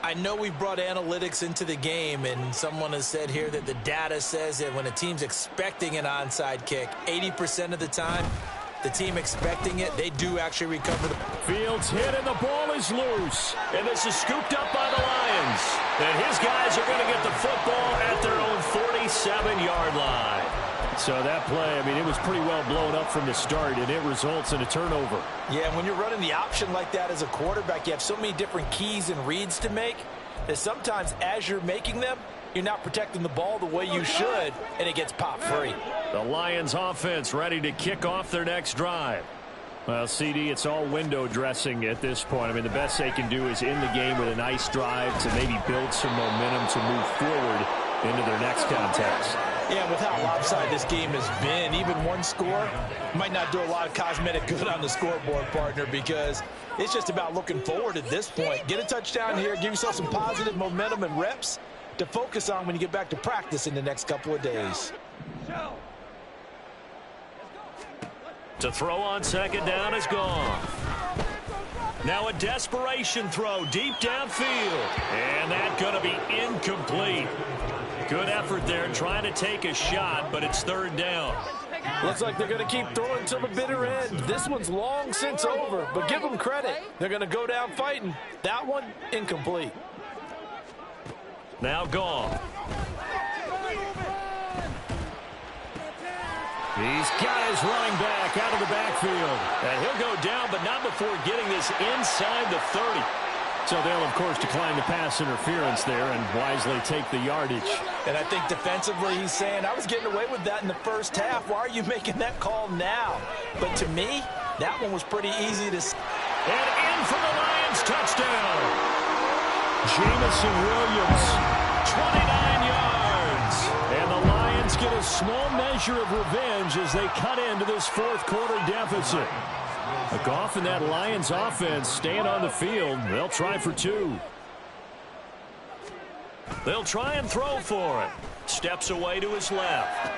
I know we brought analytics into the game, and someone has said here that the data says that when a team's expecting an onside kick, 80% of the time, the team expecting it, they do actually recover the... Fields hit, and the ball is loose. And this is scooped up by the Lions. And his guys are going to get the football at their own 47-yard line. So that play, I mean, it was pretty well blown up from the start, and it results in a turnover. Yeah, when you're running the option like that as a quarterback, you have so many different keys and reads to make that sometimes as you're making them, you're not protecting the ball the way you should, and it gets popped free. The Lions offense ready to kick off their next drive. Well, CD, it's all window dressing at this point. I mean, the best they can do is end the game with a nice drive to maybe build some momentum to move forward into their next contest. Yeah, with how lopsided this game has been, even one score might not do a lot of cosmetic good on the scoreboard, partner, because it's just about looking forward at this point. Get a touchdown here, give yourself some positive momentum and reps to focus on when you get back to practice in the next couple of days. To throw on second down is gone. Now a desperation throw deep downfield. And that's going to be incomplete. Good effort there trying to take a shot, but it's third down. Looks like they're going to keep throwing till the bitter end. This one's long since over, but give them credit. They're going to go down fighting. That one, incomplete. Now gone. He's got his running back out of the backfield. And he'll go down, but not before getting this inside the 30. So they'll, of course, decline the pass interference there and wisely take the yardage. And I think defensively he's saying, I was getting away with that in the first half. Why are you making that call now? But to me, that one was pretty easy to... And in for the Lions touchdown. Jamison Williams, 29 yards. And the Lions get a small measure of revenge as they cut into this fourth quarter deficit. Goff and that Lions offense staying on the field. They'll try for two. They'll try and throw for it. Steps away to his left.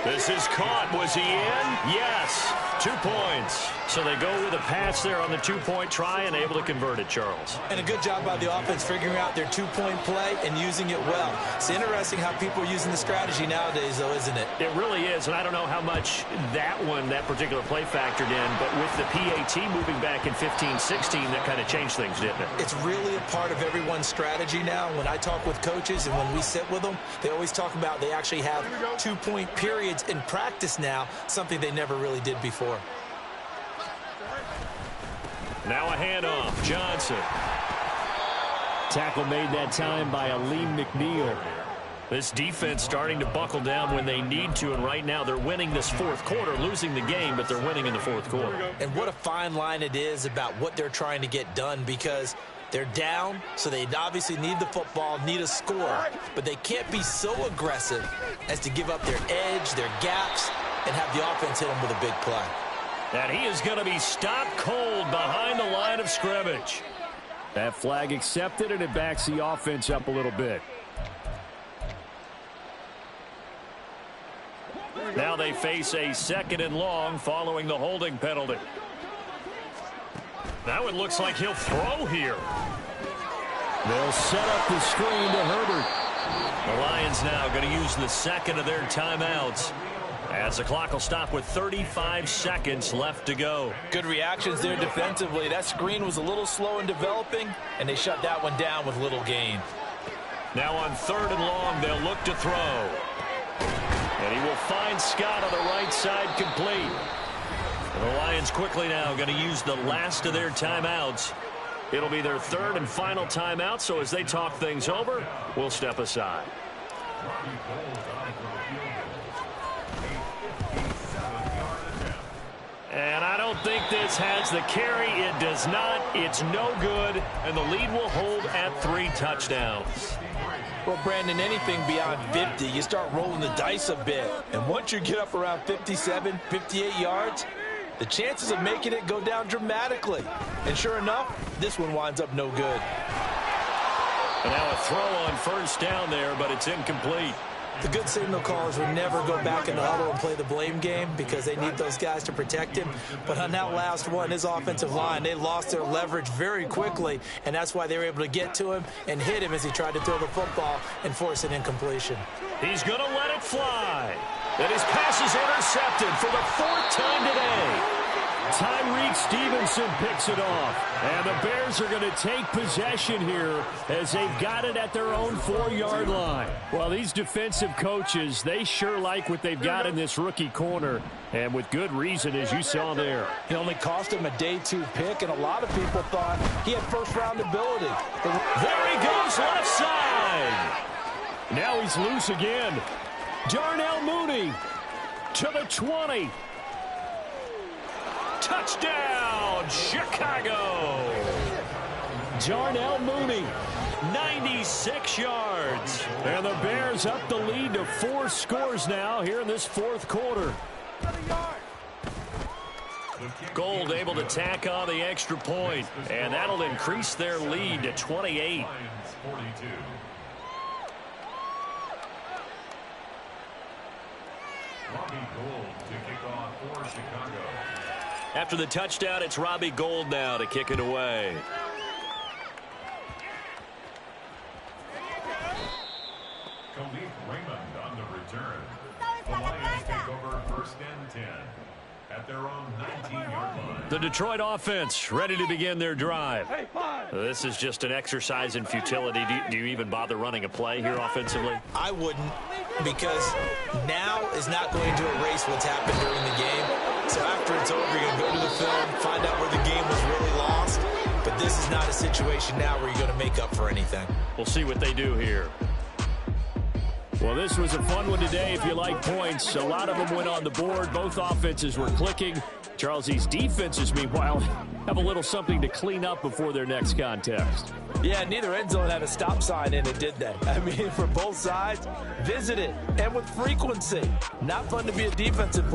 This is caught. Was he in? Yes. 2 points. So they go with a pass there on the two-point try and able to convert it, Charles. And a good job by the offense figuring out their two-point play and using it well. It's interesting how people are using the strategy nowadays, though, isn't it? It really is, and I don't know how much that particular play factored in, but with the PAT moving back in 15-16, that kind of changed things, didn't it? It's really a part of everyone's strategy now. When I talk with coaches and when we sit with them, they always talk about they actually have two-point periods in practice now, something they never really did before. Now a handoff. Johnson. Tackle made that time by Aleem McNeil. This defense starting to buckle down when they need to, and right now they're winning this fourth quarter, losing the game, but they're winning in the fourth quarter. And what a fine line it is about what they're trying to get done, because they're down, so they obviously need the football, need a score, but they can't be so aggressive as to give up their edge, their gaps, and have the offense hit them with a big play. And he is going to be stopped cold behind the line of scrimmage. That flag accepted, and it backs the offense up a little bit. Now they face a second and long following the holding penalty. Now it looks like he'll throw here. They'll set up the screen to Herbert. The Lions now going to use the second of their timeouts, as the clock will stop with 35 seconds left to go. Good reactions there defensively. That screen was a little slow in developing, and they shut that one down with little gain. Now on third and long, they'll look to throw. And he will find Scott on the right side, complete. And the Lions quickly now going to use the last of their timeouts. It'll be their third and final timeout, so as they talk things over, we'll step aside. And I don't think this has the carry. It does not. It's no good. And the lead will hold at 3 touchdowns. Well, Brandon, anything beyond 50, you start rolling the dice a bit. And once you get up around 57, 58 yards, the chances of making it go down dramatically. And sure enough, this one winds up no good. And now a throw on first down there, but it's incomplete. The good signal callers would never go back in the huddle and play the blame game because they need those guys to protect him. But on that last one, his offensive line, they lost their leverage very quickly, and that's why they were able to get to him and hit him as he tried to throw the football and force an incompletion. He's going to let it fly. And his pass is intercepted for the 4th time today. Tyreek Stevenson picks it off. And the Bears are going to take possession here as they've got it at their own 4-yard line. Well, these defensive coaches, they sure like what they've got in this rookie corner. And with good reason, as you saw there. It only cost him a day 2 pick, and a lot of people thought he had first-round ability. There he goes left side. Now he's loose again. Darnell Mooney to the 20. Touchdown, Chicago. Darnell Mooney, 96 yards. And the Bears up the lead to 4 scores now here in this 4th quarter. Gold able to tack on the extra point, and that'll increase their lead to 28. After the touchdown, it's Robbie Gould now to kick it away. Khalif Raymond on the return. The Lions take over 1st and 10 at their own 19-yard line. The Detroit offense ready to begin their drive. This is just an exercise in futility. Do you even bother running a play here offensively? I wouldn't, because now is not going to erase what's happened during the game. So after it's over, you're going to go to the film, find out where the game was really lost. But this is not a situation now where you're going to make up for anything. We'll see what they do here. Well, this was a fun one today if you like points. A lot of them went on the board. Both offenses were clicking. Charles, these defenses, meanwhile, have a little something to clean up before their next contest. Yeah, neither end zone had a stop sign in it, did they? I mean, for both sides, visit it, and with frequency. Not fun to be a defensive